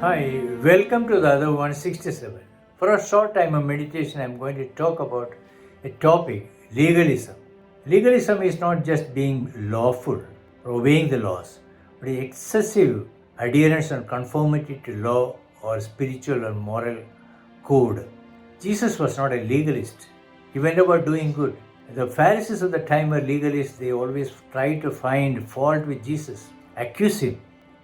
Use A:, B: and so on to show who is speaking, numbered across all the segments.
A: Hi, welcome to the other 167. For a short time of meditation, I'm going to talk about a topic legalism. Legalism is not just being lawful or obeying the laws, but excessive adherence and conformity to law or spiritual or moral code. Jesus was not a legalist, he went about doing good. The Pharisees of the time were legalists, they always tried to find fault with Jesus, accuse him.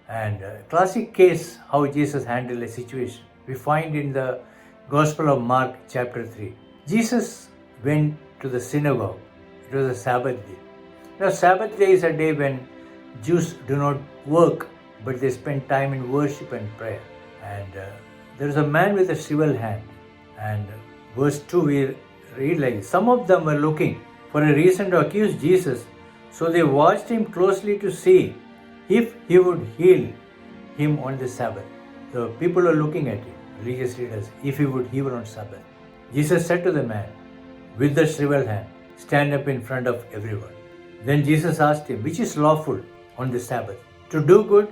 A: And classic case how Jesus handled a situation. We find in the Gospel of Mark chapter 3. Jesus went to the synagogue. It was a Sabbath day. Now Sabbath day is a day when Jews do not work, but they spend time in worship and prayer. And there is a man with a shriveled hand. And verse 2 we read like this. Some of them were looking for a reason to accuse Jesus, so they watched him closely to see if he would heal him on the Sabbath. The people were looking at him, religious leaders, if he would heal on Sabbath. Jesus said to the man with the shriveled hand, stand up in front of everyone. Then Jesus asked him, which is lawful on the Sabbath, to do good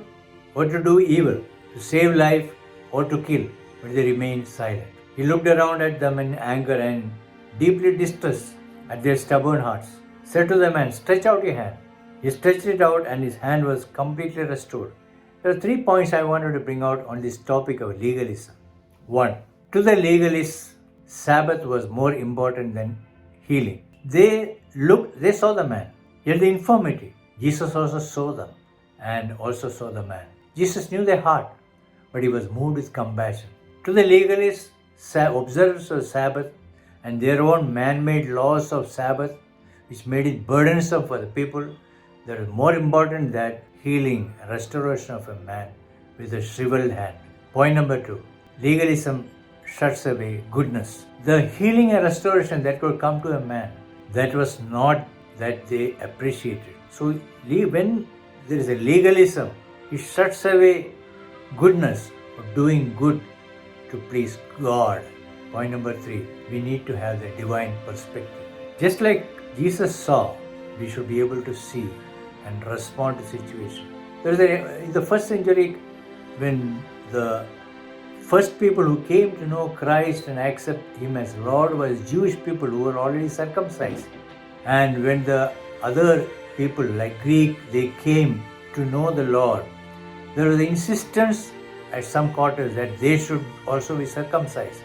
A: or to do evil, to save life or to kill? But they remained silent. He looked around at them in anger and deeply distressed at their stubborn hearts, said to the man, stretch out your hand. He stretched it out and his hand was completely restored. There are 3 points I wanted to bring out on this topic of legalism. 1. To the legalists, Sabbath was more important than healing. They saw the man, yet the infirmity. Jesus also saw them and also saw the man. Jesus knew their heart, but he was moved with compassion. To the legalists, observers of Sabbath and their own man-made laws of Sabbath, which made it burdensome for the people, that is more important than healing, restoration of a man with a shriveled hand. Point number 2. Legalism shuts away goodness. The healing and restoration that could come to a man, that was not that they appreciated. So when there is a legalism, it shuts away goodness of doing good to please God. Point number 3. We need to have the divine perspective. Just like Jesus saw, we should be able to see and respond to situation. In the first century, when the first people who came to know Christ and accept Him as Lord was Jewish people who were already circumcised. And when the other people like Greek, they came to know the Lord, there was the insistence at some quarters that they should also be circumcised.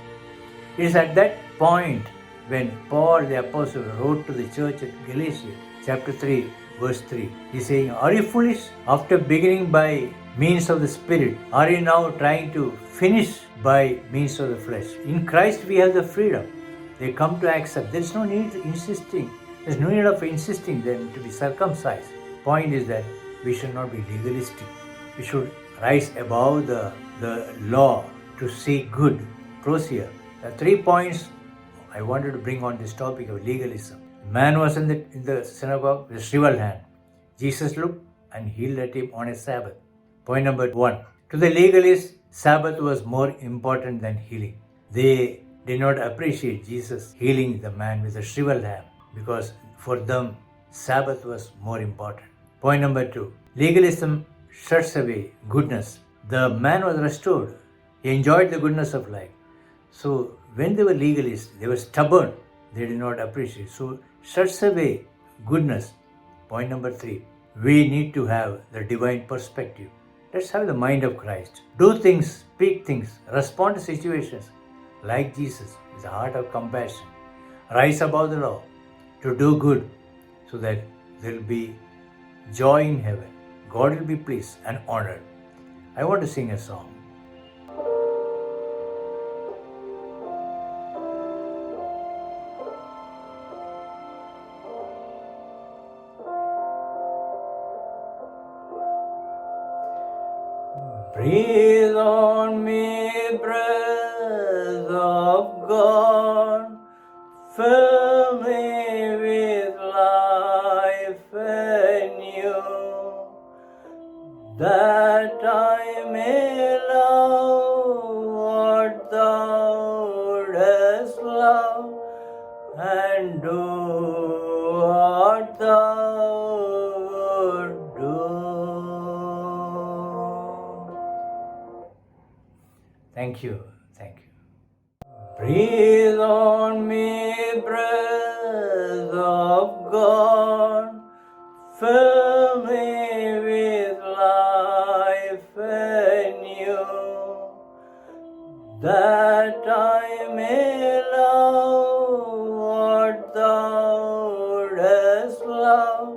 A: It is at that point when Paul the Apostle wrote to the church at Galatia, chapter 3, verse 3. He is saying, are you foolish? After beginning by means of the Spirit, are you now trying to finish by means of the flesh? In Christ we have the freedom. They come to accept. There is no need of insisting. There is no need of insisting them to be circumcised. Point is that we should not be legalistic. We should rise above the law to seek good. Close here. There are 3 points I wanted to bring on this topic of legalism. The man was in the synagogue with a shriveled hand. Jesus looked and healed at him on a Sabbath. Point number 1. To the legalists, Sabbath was more important than healing. They did not appreciate Jesus healing the man with a shriveled hand because for them, Sabbath was more important. Point number 2. Legalism shuts away goodness. The man was restored. He enjoyed the goodness of life. So when they were legalists, they were stubborn. They did not appreciate. So shuts away goodness. Point number 3. We need to have the divine perspective. Let's have the mind of Christ. Do things, speak things, respond to situations like Jesus with a heart of compassion. Rise above the law to do good so that there will be joy in heaven. God will be pleased and honored. I want to sing a song. Breathe on me, breath of God, fill me with life anew, that I may love what thou dost love, and do what thou would do. Thank you. Thank you. Breathe on me, breath of God. Fill me with life anew, that I may love what thou dost love,